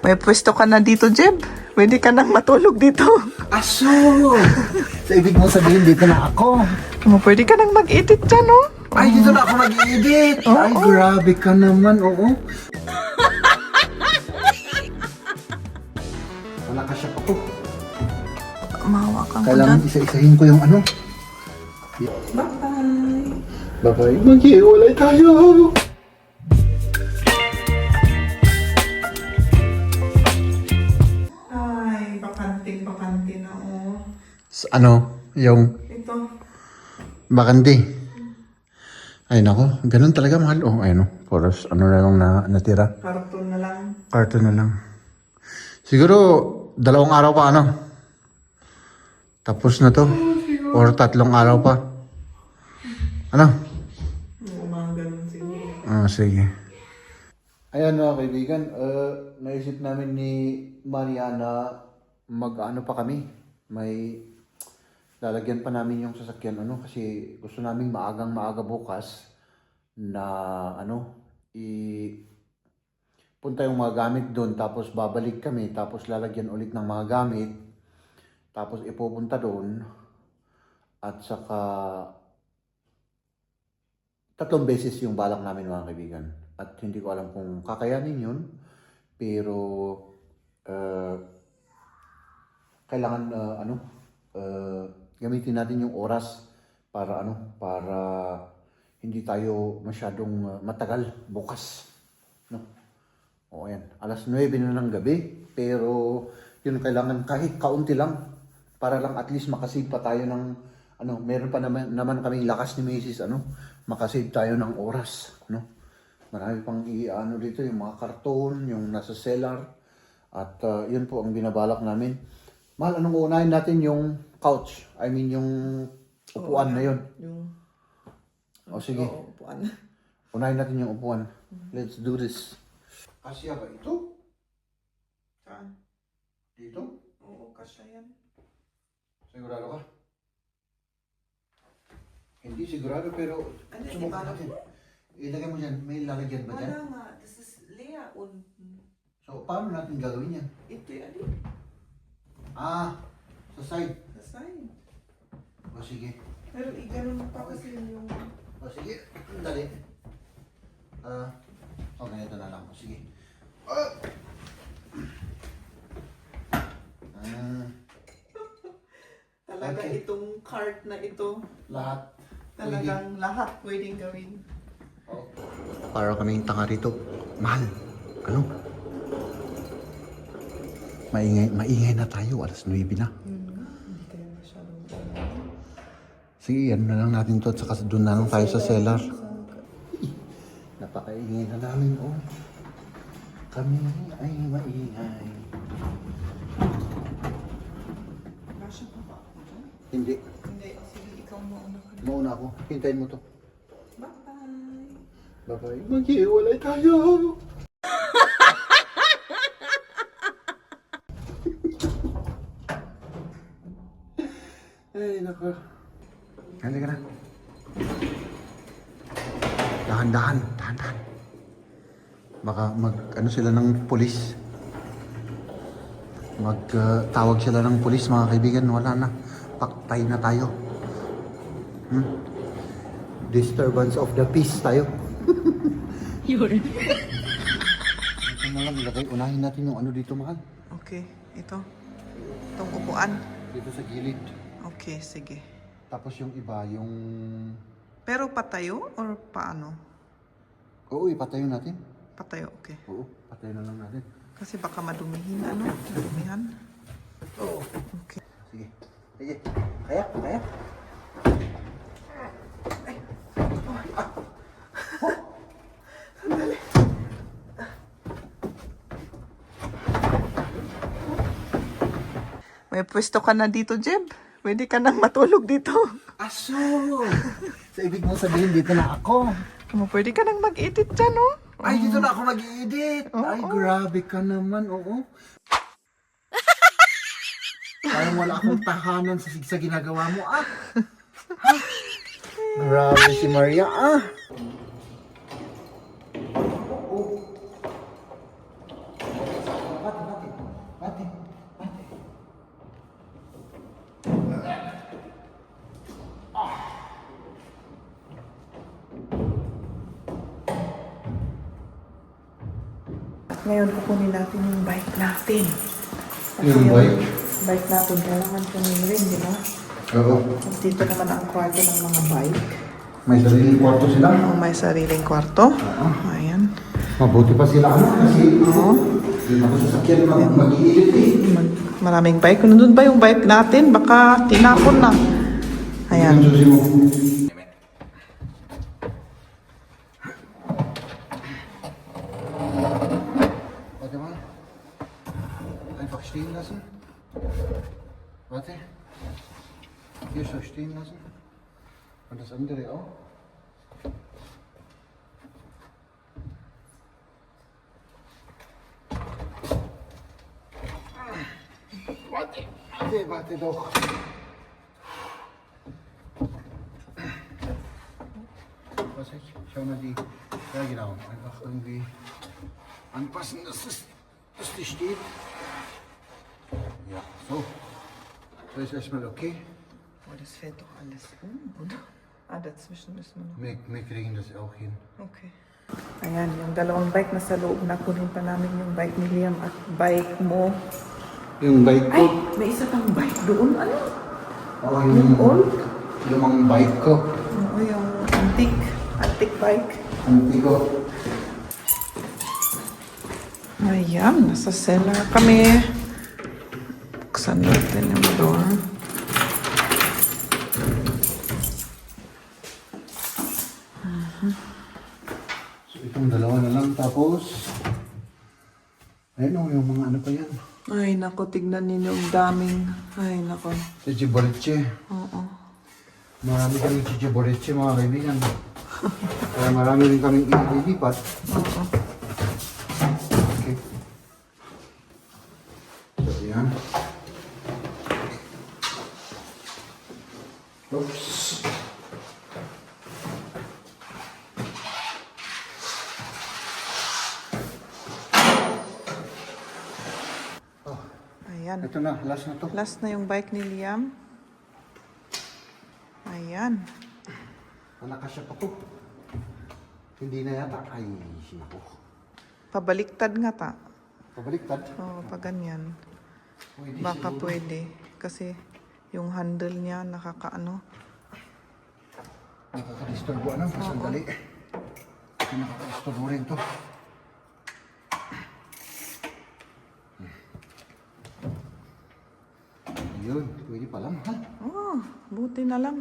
May pwesto ka na dito, Jeb. Pwede ka nang matulog dito. Aso! So, ibig mo sabihin, dito na ako. Pwede ka nang mag-edit dyan, no? Ay, dito na ako mag-i-edit. Ay, grabe ka naman, oo. Wala ka siya ako. Mahawakan ko Kailangan dyan. isa-isahin ko yung ano. Bye-bye. Bye-bye. Maghiwalay tayo. Ay, bakante na, oh. Ano? Yung Ito. bakante. Ay, nako. Ganun talaga, mahal. Oh, ayun, oh. Poros, ano na lang natira. Karton na lang. Karton na lang. Siguro, 2 araw pa, ano? Tapos na to. Or 3 araw pa. Ano? Mga ganun siguro. Ah, sige. Ayan mga kaibigan, naisip namin ni Mariana mag-ano pa kami. May lalagyan pa namin yung sasakyan ano kasi gusto naming maaga bukas na ano punta yung mga gamit doon tapos babalik kami tapos lalagyan ulit ng mga gamit tapos ipupunta doon at saka 3 beses yung balak namin mga kaibigan. At hindi ko alam kung kakayanin yun. Pero kailangan gamitin natin yung oras para para hindi tayo masyadong matagal bukas. No? O ayan, alas 9 na ng gabi. Pero yun kailangan kahit kaunti lang para lang at least makasave pa tayo ng meron pa naman kaming lakas ni Mrs. Makasave tayo ng oras, no? Marami pang dito, yung mga karton, yung nasa cellar. At yun po ang binabalak namin. Mahal, anong uunahin natin yung couch? I mean, yung upuan na yun. O sige, upuan. unahin natin yung upuan. Let's do this. Kasya ba ito? Saan? Dito? Oo, kasya yan. Sigurado ka? Hindi sigurado pero Ano, subukan ibalak natin. mo? Ilagay mo dyan. May lalagyan ba dyan? Wala nga. This is Lea. So, paano natin gagawin yan? Ito yan. Ah, sa side. Sa side. O sige. Pero i-ganon mo pa kasi yung... O sige. Dali. Ganito na lang. O sige. Talaga Okay. itong cart na ito. Lahat. Talagang lahat pwedeng gawin. Para kaming tanga rito. Mahal. Ano? Maingay na tayo. Alas 9 na. Hindi tayo masyadong... Sige, yan na lang natin to. At saka doon na lang tayo sa cellar. Napakaingay na namin, oh. Kami ay maingay. Kasya pa ba? Hindi. Hindi. Sige, ikaw mauna ka. Mauna ako. Hintayin mo to. Bye-bye. Bye-bye. Maghiwalay tayo. Ay, nako. Halika na. Dahan-dahan. Dahan-dahan. Baka sila ng pulis. Tawag sila ng pulis, mga kaibigan. Wala na. Paktay na tayo. Disturbance of the peace tayo. Yun. Ito na lang, ilagay. Unahin natin yung dito, mahal. Okay, ito. Itong upuan. Dito sa gilid. Okay, sige. Tapos yung iba, yung... Pero patayo or paano? Oo, ipatayo natin. Patayo, okay. Oo, patayo na lang natin. Kasi baka madumihin, madumihan. Oo. Okay. Sige. Sige. Kaya? Kaya? May pwesto ka na dito, Jeb. Pwede ka nang matulog dito. Aso! So, ibig mo sabihin, dito na ako. Pwede ka nang mag-edit dyan, no? Ay, dito na ako mag-i-edit. Ay, grabe ka naman, oo. Parang wala akong tahanan sa ginagawa mo, ah. Ha? Grabe si Maria, ah. Ngayon, kukunin natin yung bike natin. Kasi Yung bike? Bike natin, kailangan kunin rin, di ba? Oo. At dito naman ang kwarto ng mga bike. May sariling kwarto sila. May sariling kwarto. Ayan. Mabuti pa sila kasi hindi ako sasakyan mag-iilit eh. Maraming bike. Kung nandun ba yung bike natin, baka tinapon na. Ayan. Warte mal. Einfach stehen lassen. Warte. Hier so stehen lassen. Und das andere auch. Warte doch. Was ich? Schau mal die. Ja genau. Einfach irgendwie anpassen, dass die steht. Ja, so. So ist erstmal okay. Oh, das fällt doch alles oder? Dazwischen müssen wir noch. Wir kriegen das auch hin. Okay. Ayan, yung dalawang bike na sa loob, nakunin pa namin yung bike ni Liam at bike mo. Yung bike ko. Ay, may isa pang bike doon. Ano? Oh, Yung old? Yung mga bike ko. Oo, yung antique bike. Hindi ko. Ayan, nasa cellar kami. Buksan natin yung door. So itong dalawa na lang tapos. Ayun o, yung mga ano pa yan. Ay, nako, tignan ninyo yung daming. Ay, nako. Chichiboriche. Oo. Marami kaming chichiboriche mga kaibigan. Kaya marami rin kaming ililipat. Oo. Okay. So yan. Oops. Ayan. Ito na, last na to. Last na yung bike ni Liam. Ayan. Nakasya pa to. Hindi na yata. Ay, sinako. Pabaliktad nga ta. Pabaliktad. Oo, pag ganyan. Pwede Baka siguro. pwede. Kasi yung handle niya nakakaano. Nakaka-disturbo ano, sandali. Nakaka-disturbo rin to. Ayun, pwede pa lang ha. Oh, buti na lang.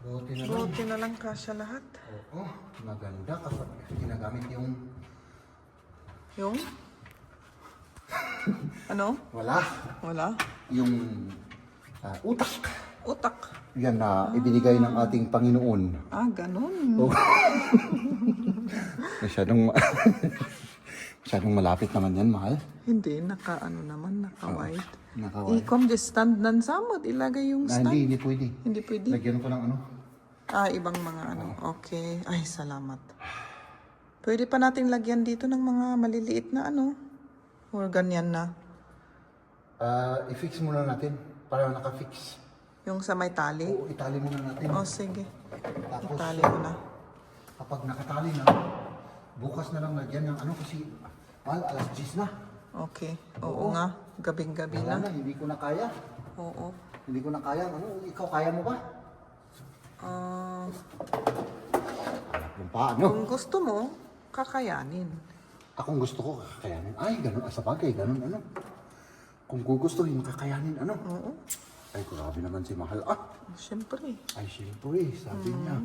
Buti na lang. Buti na lang kasya lahat. Oo, maganda kapag ginagamit yung Yung? Ano? wala. Wala? Yung utak. Utak. Yan na ibinigay ng ating Panginoon. Ganun. Oh. Masyadong masyadong malapit naman yan, mahal. Hindi, naka-ano naman, naka-white. Naka-white. I-com just stand nan samot, ilagay yung stand. Hindi pwede. Hindi pwede. Lagyan ko ng ano. Ibang mga ano. Okay. Ay, salamat. Pwede pa nating lagyan dito ng mga maliliit na ano. Or ganyan na. I-fix muna natin para naka-fix. Yung sa may tali. Oo, itali muna natin. Sige. Tapos, Itali ko na. kapag nakatali na, bukas na lang lagyan ng ano kasi mahal, alas 10 na. Okay. Oo nga. Gabing-gabi Wala na. na, hindi ko na kaya. Oo. Hindi ko na kaya. Ano, ikaw kaya mo ba? Yung paano? Kung gusto mo, kakayanin. Akong gusto ko kakayanin. Ay, ganun. Sa bagay, ganun ano. Kung gugustuhin, kakayanin ano. Oo. Ay, grabe naman si Mahal. Siyempre. Ay, siyempre, sabi niya.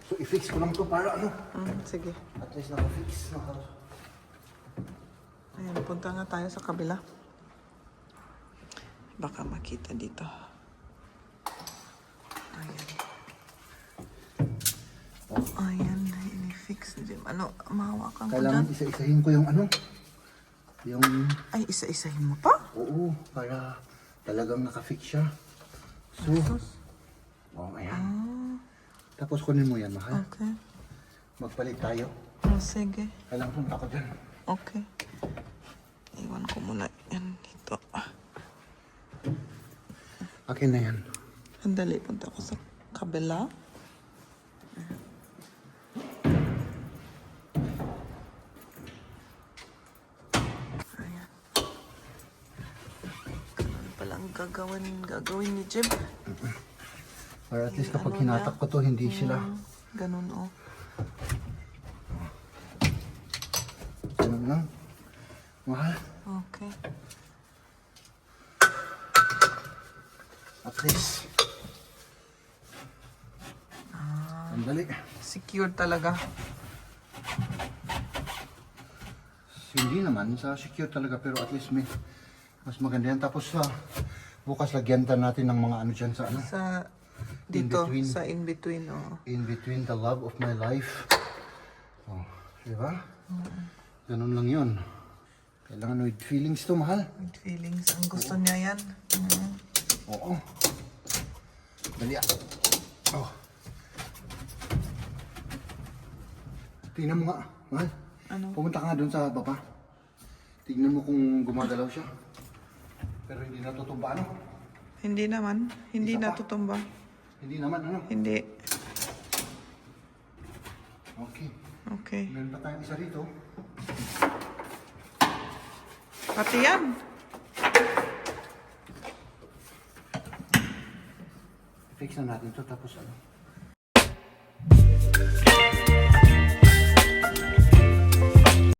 So, i-fix ko lang to para ano. Sige. At least naka-fix. Ayan, punta nga tayo sa kabila. Baka makita dito. Ayan. Ayan, ini-fix din. Ano, mahawakan ko dyan. Kailangan isa-isahin ko yung ano. Yung, Ay, isa-isahin mo pa? oo, para talagang naka-fix siya. So, ayan. Tapos kunin mo yan, Mahal. Okay. Magpalit tayo. Sige. Kailangan punta ko dyan. Okay. Iwan ko muna yan dito. Akin na yan. Sandali, punta ko sa kabila. ang gagawin ni Jeb. Para at least kapag Ano hinatak ko to, hindi sila. Ganun, oh. Ganun lang. Mahal. Okay. At least. Sandali. Secured talaga. Hindi naman, sa secure talaga, pero at least may mas maganda yan. Tapos bukas lagyan natin ng mga ano dyan sa ano. Sa dito, In-between. sa in-between, oh. In between the love of my life. Oh, diba? Ganun lang yun. Kailangan with feelings to, mahal. With feelings. Ang gusto niya yan. Oo. Dali ah. Oh. Tingnan mo nga, mahal. Ano? Pumunta ka nga doon sa baba. Tingnan mo kung gumagalaw siya. Pero hindi natutumba, ano? Hindi naman. Hindi Isa pa? natutumba. Hindi naman, ano? Hindi. Okay. Okay. Meron pa tayong isa rito. Pati yan. Fix na natin to tapos ano.